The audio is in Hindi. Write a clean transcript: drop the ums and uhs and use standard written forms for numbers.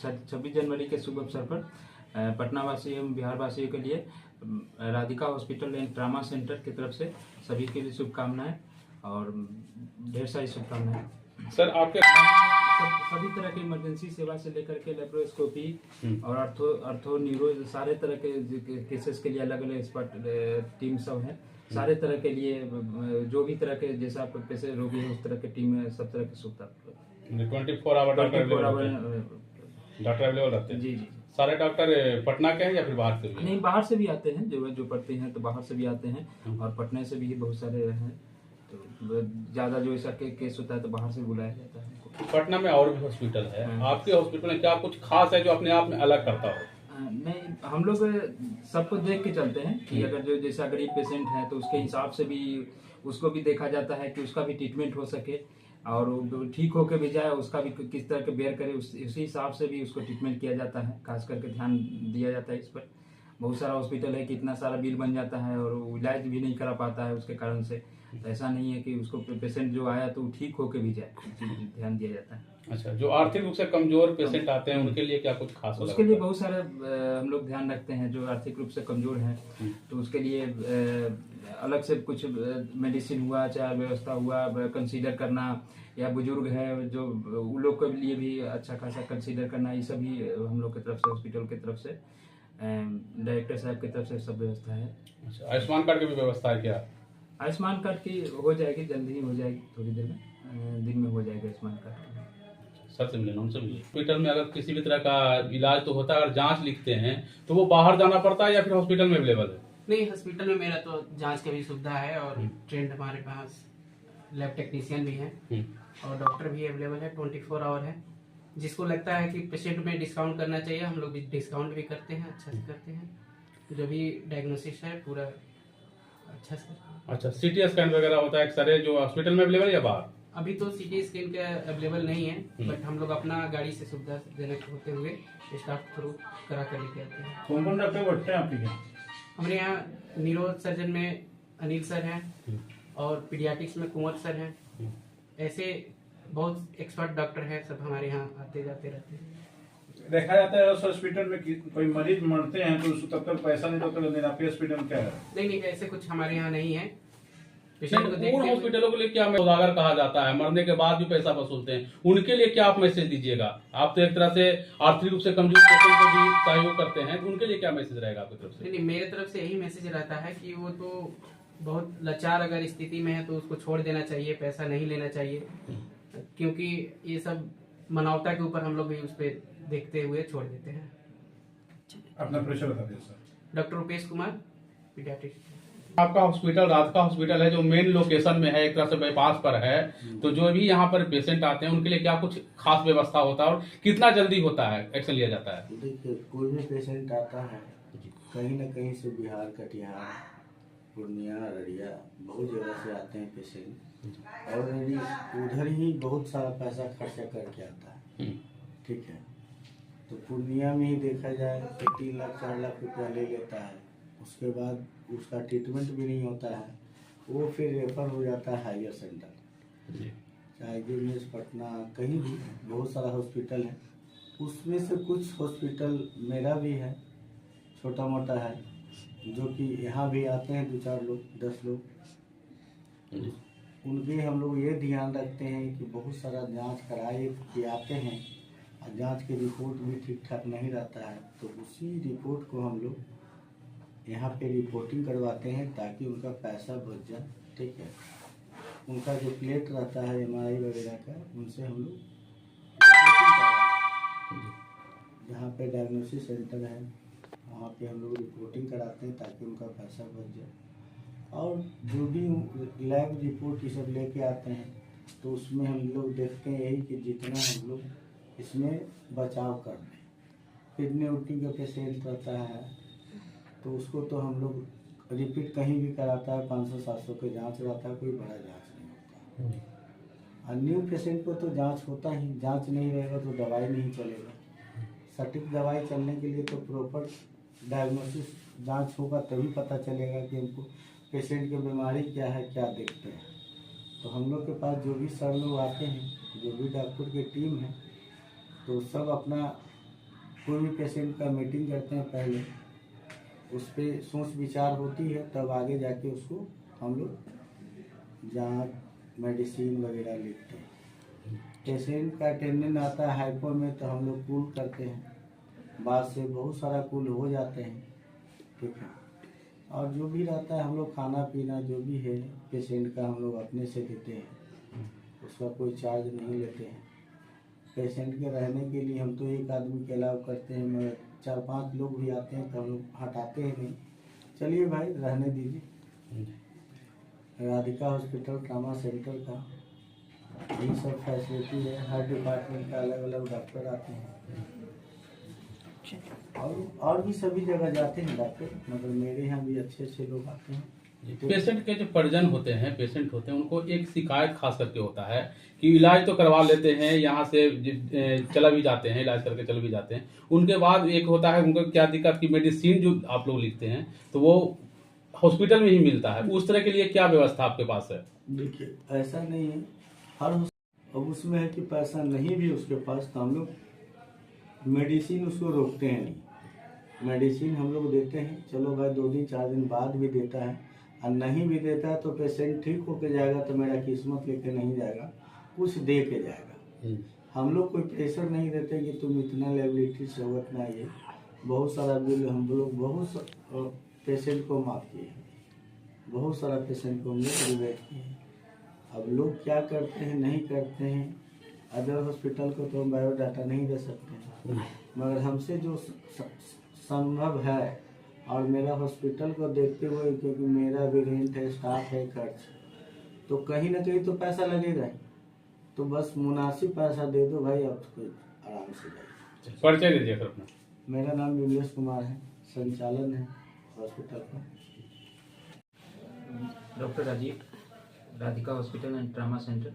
26 जनवरी के शुभ अवसर पर पटना वासी एवं बिहार वासियों के लिए Radhika hospital and trauma centre की तरफ से सभी के लिए शुभकामनाएं और ढेर सारी शुभकामनाएं। सर आपके सभी तरह की इमरजेंसी सेवा से लेकर के लेप्रोस्कोपी और अर्थो न्यूरो सारे तरह के केसेस के लिए अलग अलग एक्सपर्ट टीम सब है। सारे तरह के लिए जो भी तरह के जैसा पेशेंट रोगी है उस तरह की टीम में सब तरह की सुविधा 24 आवर डॉक्टर अवेलेबल रहते हैं। जी जी। सारे डॉक्टर पटना के हैं या फिर बाहर से भी? नहीं, बाहर से भी आते हैं, जो पढ़ते हैं तो बाहर से भी आते हैं और पटना से भी बहुत सारे हैं। तो ज्यादा जो ऐसा केस होता है तो बाहर से बुलाया जाता है। पटना में और भी हॉस्पिटल है, आपके हॉस्पिटल में क्या कुछ खास है जो अपने आप में अलग करता हो? नहीं, हम लोग सबको देख के चलते हैं कि अगर जो जैसा गरीब पेशेंट है तो उसके हिसाब से भी उसको भी देखा जाता है कि उसका भी ट्रीटमेंट हो सके और ठीक होकर भी जाए, उसका भी किस तरह के बेयर करे उसी हिसाब से भी उसको ट्रीटमेंट किया जाता है। खास करके ध्यान दिया जाता है इस पर। बहुत सारा हॉस्पिटल है कि इतना सारा बिल बन जाता है और वो इलाज भी नहीं करा पाता है उसके कारण से। तो ऐसा नहीं है कि उसको पेशेंट जो आया तो ठीक होके भी जाए, ध्यान दिया जाता है। अच्छा, जो आर्थिक रूप से कमजोर पेशेंट आते हैं उनके लिए क्या कुछ खास? उसके लिए बहुत सारे हम लोग ध्यान रखते हैं। जो आर्थिक रूप से कमजोर हैं तो उसके लिए अलग से कुछ मेडिसिन हुआ, चाहे व्यवस्था हुआ, कंसीडर करना, या बुजुर्ग है जो उन लोग के लिए भी अच्छा खासा कंसीडर करना, ये सभी हम लोग की तरफ से हॉस्पिटल की तरफ से डायरेक्टर साहब की तरफ से सब व्यवस्था है। अच्छा, आयुष्मान कार्ड की भी व्यवस्था है क्या? आयुष्मान कार्ड की हो जाएगी, जल्दी ही हो जाएगी, थोड़ी देर में दिन में हो जाएगा आयुष्मान कार्ड। सर से मिले, उनसे मिले। हॉस्पिटल में अगर किसी भी तरह का इलाज तो होता है, अगर जांच लिखते हैं तो वो बाहर जाना पड़ता है या फिर हॉस्पिटल में अवेलेबल है? नहीं, हॉस्पिटल में मेरा तो जांच की भी सुविधा है और ट्रेंड हमारे पास लैब टेक्नीशियन भी हैं और डॉक्टर भी अवेलेबल है, 24 आवर है। जिसको लगता है कि पेशेंट में डिस्काउंट करना चाहिए, हम लोग भी डिस्काउंट भी करते हैं, अच्छा से करते हैं। जो भी डायग्नोसिस है पूरा अच्छा से। अच्छा, सीटी स्कैन वगैरह होता है, एक्सरे जो हॉस्पिटल में अवेलेबल है या बाहर? अभी तो सीटी स्कैन का अवेलेबल नहीं है, बट हम लोग अपना गाड़ी से सुविधा जनक होते हुए स्टाफ थ्रू करा कर लेके आते हैं। कौन कौन डॉक्टर बैठते हैं आपके यहाँ? हमारे यहाँ न्यूरो सर्जन में अनिल सर हैं और पीडियाट्रिक्स में कुंवर सर हैं। ऐसे बहुत एक्सपर्ट डॉक्टर हैं, सब हमारे यहाँ आते जाते रहते हैं। देखा जाता है उस हॉस्पिटल में कि कोई मरीज मरते हैं तो उसको तब तक पैसा नहीं तो लेना। आपके हॉस्पिटल में क्या है? नहीं, ऐसे कुछ हमारे यहाँ नहीं है। हॉस्पिटलों के लिए क्या सौदागर कहा जाता है, मरने के बाद भी पैसा वसूलते हैं, उनके लिए क्या आप मैसेज दीजिएगा? आप तो एक तरह से आर्थिक रूप से कमजोर पेशेंट को भी सहयोग करते हैं, तो उनके लिए क्या मैसेज रहेगा आपकी तरफ से? नहीं, मेरे तरफ से यही मैसेज रहता है कि वो तो बहुत लाचार अगर स्थिति में है तो उसको छोड़ देना चाहिए, पैसा नहीं लेना चाहिए, क्योंकि ये सब मानवता के ऊपर हम लोग भी उस पर देखते हुए छोड़ देते हैं। अपना परिचय बता दीजिए sir. Doctor Rupesh Kumar, paediatric. आपका हॉस्पिटल राधिका हॉस्पिटल है जो मेन लोकेशन में है, एक तरह से बाईपास पर है, तो जो भी यहाँ पर पेशेंट आते हैं उनके लिए क्या कुछ खास व्यवस्था होता है और कितना जल्दी होता है, एक्शन लिया जाता है? देखिए, कोई भी पेशेंट आता है कहीं न कहीं से, बिहार, कटिहार, पूर्णिया, अररिया, बहुत जगह से आते हैं पेशेंट और उधर ही बहुत सारा पैसा खर्चा करके आता है। ठीक है, तो पूर्णिया में ही देखा जाए तो 3 लाख 4 लाख रुपया ले लेता है, उसके बाद उसका ट्रीटमेंट भी नहीं होता है, वो फिर रेफर हो जाता है हायर सेंटर, चाहे गिरमिस, पटना, कहीं भी बहुत सारा हॉस्पिटल है। उसमें से कुछ हॉस्पिटल मेरा भी है, छोटा मोटा है, जो कि यहाँ भी आते हैं 2-4 लोग, 10 लोग। उनके हम लोग ये ध्यान रखते हैं कि बहुत सारा जांच कराए के आते हैं और जांच की रिपोर्ट भी ठीक ठाक नहीं रहता है, तो उसी रिपोर्ट को हम लोग यहाँ पे रिपोर्टिंग करवाते हैं ताकि उनका पैसा बच जाए। ठीक है, उनका जो प्लेट रहता है MRI वगैरह का, उनसे हम लोग रिपोर्टिंग करवाते हैं। जहाँ पे डायग्नोसिस सेंटर है वहाँ पे हम लोग रिपोर्टिंग कराते हैं ताकि उनका पैसा बच जाए। और जो भी लैब रिपोर्ट ये सब लेके आते हैं तो उसमें हम लोग देखते हैं यही कि जितना हम लोग इसमें बचाव कर दें। किडनी उल्टी का पेशेंट रहता है तो उसको तो हम लोग रिपीट कहीं भी कराता है, 500-700 के जांच रहता है, कोई बड़ा जांच नहीं होता। और न्यू पेशेंट को तो जांच होता ही, जांच नहीं रहेगा तो दवाई नहीं चलेगा। सटीक दवाई चलने के लिए तो प्रॉपर डायग्नोसिस जांच होगा, तभी पता चलेगा कि हमको पेशेंट की बीमारी क्या है, क्या देखते हैं। तो हम लोग के पास जो भी सर लोग आते हैं, जो भी डॉक्टर की टीम है, तो सब अपना कोई भी पेशेंट का मीटिंग करते हैं पहले, उस पर सोच विचार होती है, तब आगे जाके उसको हम लोग जाँच मेडिसिन वगैरह लिखते हैं। पेशेंट का अटेंडेंस आता है हाइपो में तो हम लोग कूल करते हैं, बाद से बहुत सारा कूल हो जाते हैं, ठीक है। और जो भी रहता है हम लोग खाना पीना जो भी है पेशेंट का हम लोग अपने से देते हैं, उसका कोई चार्ज नहीं लेते हैं। पेशेंट के रहने के लिए हम तो एक आदमी के अलाव करते हैं, मगर 4-5 लोग भी आते हैं तो हम लोग हटाते हैं नहीं। चलिए भाई रहने दीजिए। राधिका हॉस्पिटल ट्रामा सेंटर का यही सब फैसिलिटी है, हर डिपार्टमेंट का अलग अलग डॉक्टर आते हैं, और भी सभी जगह जाते हैं डॉक्टर, मगर मेरे यहाँ भी अच्छे अच्छे लोग आते हैं। पेशेंट के जो परिजन होते हैं, पेशेंट होते हैं, उनको एक शिकायत खास करके होता है कि इलाज तो करवा लेते हैं, यहाँ से चला भी जाते हैं, इलाज करके चले भी जाते हैं, उनके बाद एक होता है उनको क्या दिक्कत की मेडिसिन जो आप लोग लिखते हैं तो वो हॉस्पिटल में ही मिलता है, उस तरह के लिए क्या व्यवस्था आपके पास है? देखिए ऐसा नहीं है, अब उसमें है कि पैसा नहीं भी उसके पास तो हम लोग मेडिसिन उसको रोकते हैं नहीं, मेडिसिन हम लोग देते हैं। चलो भाई 2 दिन 4 दिन बाद भी देता है, और नहीं भी देता है तो पेशेंट ठीक होके जाएगा तो मेरा किस्मत लेके नहीं जाएगा, कुछ दे के जाएगा। हम लोग कोई प्रेशर नहीं देते कि तुम इतना लायबिलिटी से हो इतना ये, बहुत सारा बिल हम लोग बहुत पेशेंट को माफ़ किए, बहुत सारा पेशेंट को हम लोग रिवेट किए। अब लोग क्या करते हैं नहीं करते हैं, अदर हॉस्पिटल को तो हम बायोडाटा नहीं दे सकते हैं, मगर हमसे जो संभव है और मेरा हॉस्पिटल को देखते हुए, क्योंकि मेरा भी रेंट है, स्टाफ है, खर्च, तो कहीं ना कहीं तो पैसा लगेगा ही, तो बस मुनासिब पैसा दे दो भाई, अब तो आराम से जाइए। परिचय दीजिए सर अपना। मेरा नाम विमलेश कुमार है, संचालन है हॉस्पिटल का। Doctor Rajiv, Radhika hospital and trauma centre.